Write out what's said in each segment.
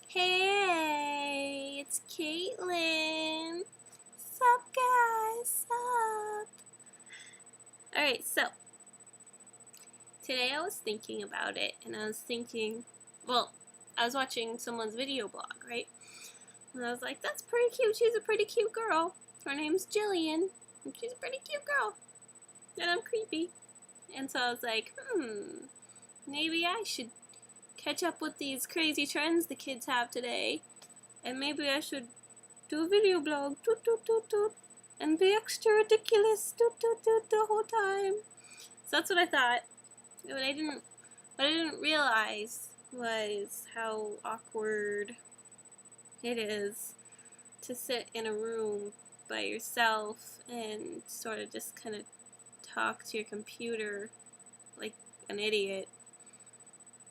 Hey, it's Caitlin. Sup, guys? Sup? Alright, so today I was thinking about it, and I was thinking, I was watching someone's video blog, right? And I was like, that's pretty cute. She's a pretty cute girl. Her name's Jillian, and she's a pretty cute girl. And I'm creepy. And so I was like, maybe I should catch up with these crazy trends the kids have today. And maybe I should do a video blog, toot toot toot toot, and be extra ridiculous, toot toot toot, the whole time. So that's what I thought. What I didn't realize was how awkward it is to sit in a room by yourself and sort of just kind of talk to your computer like an idiot.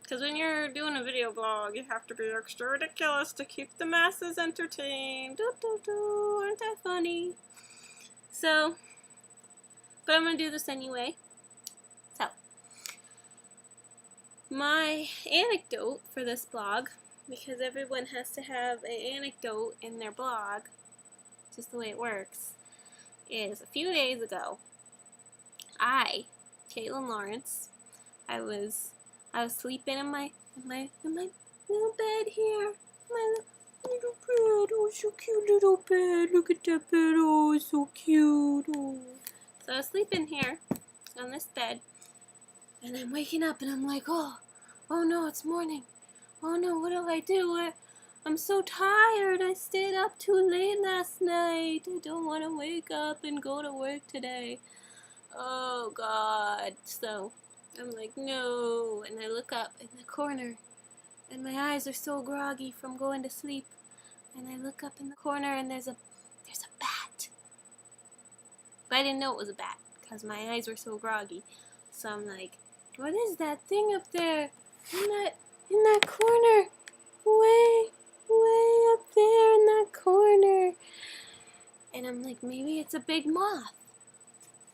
Because when you're doing a video blog, you have to be extra ridiculous to keep the masses entertained. Aren't I funny? So, but I'm going to do this anyway. So, my anecdote for this blog, because everyone has to have an anecdote in their blog, just the way it works, is a few days ago, Caitlin Lawrence, I was sleeping in my little bed here. My little bed. Oh, so cute little bed. Look at that bed. Oh, it's so cute. Oh. So I was sleeping here on this bed, and I'm waking up, and I'm like, oh no, it's morning. Oh no, what do I do? I'm so tired. I stayed up too late last night. I don't want to wake up and go to work today. Oh God. So I'm like, no. And I look up in the corner, and my eyes are so groggy from going to sleep. And I look up in the corner, and there's a bat. But I didn't know it was a bat because my eyes were so groggy. So I'm like, what is that thing up there in that corner? Way up there in that corner. And I'm like, maybe it's a big moth.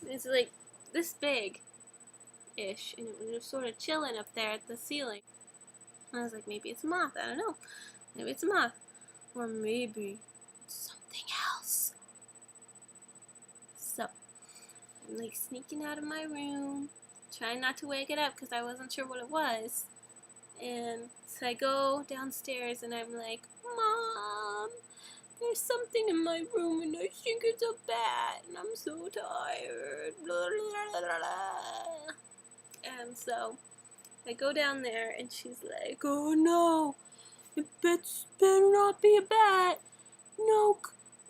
It's like this big-ish, and it was just sort of chilling up there at the ceiling. And I was like, maybe it's a moth. I don't know. Maybe it's a moth. Or maybe it's something else. So, I'm like sneaking out of my room, trying not to wake it up because I wasn't sure what it was. And so I go downstairs and I'm like, Mom, there's something in my room and I think it's a bat and I'm so tired. Blah, blah, blah, blah. And so I go down there and she's like, oh no, it better not be a bat. No,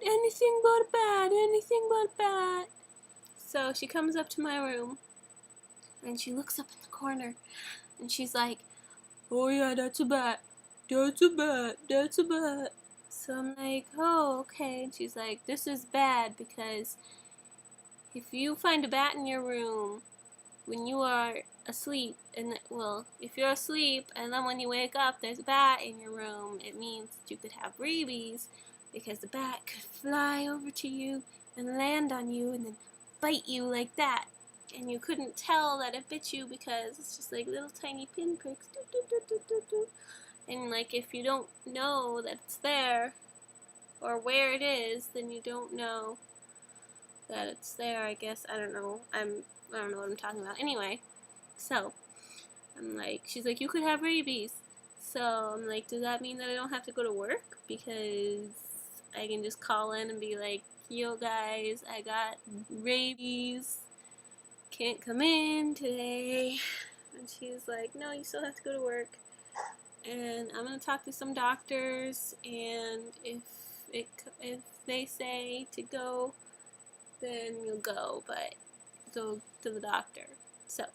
anything but a bat, anything but a bat. So she comes up to my room and she looks up in the corner and she's like, oh yeah, that's a bat. That's a bat. That's a bat. So I'm like, oh, okay. And she's like, this is bad because if you find a bat in your room when you are asleep, if you're asleep and then when you wake up there's a bat in your room, it means that you could have rabies because the bat could fly over to you and land on you and then bite you like that. And you couldn't tell that it bit you because it's just like little tiny pinpricks. And like if you don't know that it's there or where it is, then you don't know that it's there, I guess. I don't know. I don't know what I'm talking about. Anyway, so I'm like, she's like, you could have rabies. So I'm like, does that mean that I don't have to go to work? Because I can just call in and be like, yo guys, I got rabies. Can't come in today. And she's like, no, you still have to go to work. And I'm going to talk to some doctors, and if they say to go, then you'll go, but go to the doctor. So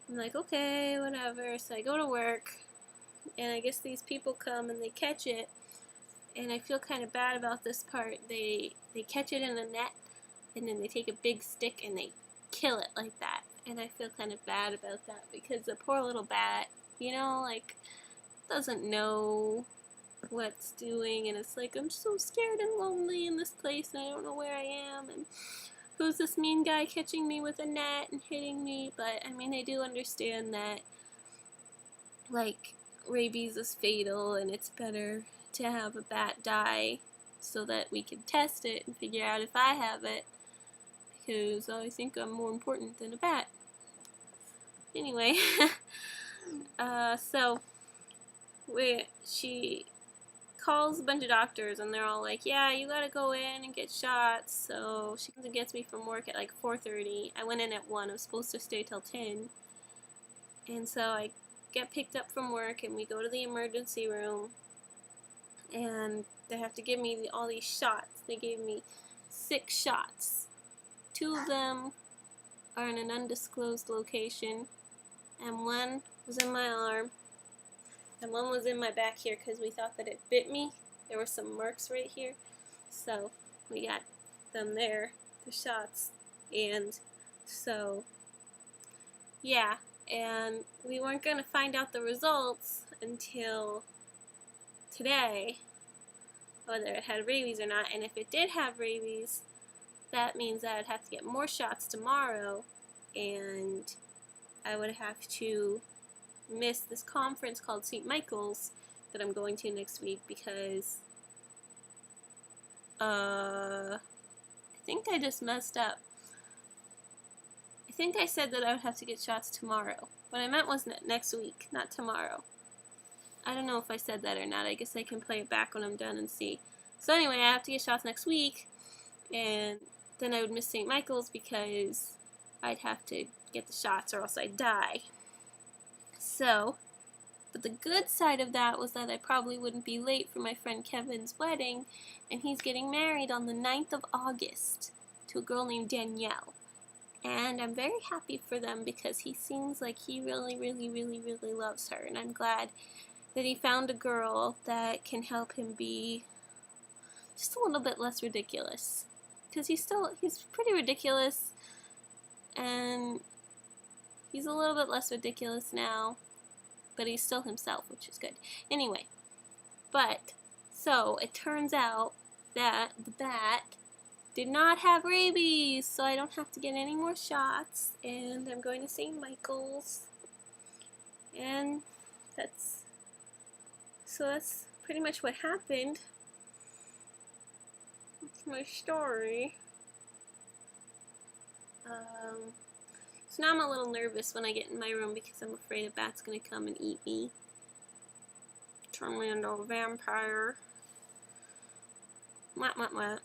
I'm like, okay, whatever. So I go to work, and I guess these people come and they catch it, and I feel kind of bad about this part. They catch it in a net, and then they take a big stick and they kill it like that. And I feel kind of bad about that because the poor little bat, doesn't know what it's doing, and it's like, I'm so scared and lonely in this place, and I don't know where I am, and who's this mean guy catching me with a net and hitting me? But I mean, I do understand that, like, rabies is fatal and it's better to have a bat die so that we can test it and figure out if I have it, because I think I'm more important than a bat. Anyway, so she calls a bunch of doctors and they're all like, yeah, you gotta go in and get shots. So she comes and gets me from work at like 4:30. I went in at 1. I was supposed to stay till 10. And so I get picked up from work and we go to the emergency room and they have to give me all these shots. They gave me 6 shots. 2 of them are in an undisclosed location, and 1 was in my arm, and 1 was in my back here because we thought that it bit me. There were some marks right here, so we got them there, the shots. And so, yeah, and we weren't going to find out the results until today, whether it had rabies or not. And if it did have rabies, that means that I'd have to get more shots tomorrow, and I would have to miss this conference called St. Michael's that I'm going to next week because I think I just messed up. I think I said that I would have to get shots tomorrow. What I meant was next week, not tomorrow. I don't know if I said that or not. I guess I can play it back when I'm done and see. So anyway, I have to get shots next week, and then I would miss St. Michael's because I'd have to get the shots or else I'd die. So, but the good side of that was that I probably wouldn't be late for my friend Kevin's wedding, and he's getting married on the 9th of August to a girl named Danielle. And I'm very happy for them because he seems like he really, really, really, really loves her, and I'm glad that he found a girl that can help him be just a little bit less ridiculous. Because he's pretty ridiculous, and he's a little bit less ridiculous now, but he's still himself, which is good. Anyway, so it turns out that the bat did not have rabies, so I don't have to get any more shots, and I'm going to St. Michael's, and that's pretty much what happened. That's my story. So now I'm a little nervous when I get in my room because I'm afraid a bat's going to come and eat me. Turn me into a vampire. Mwah, mwah, mwah.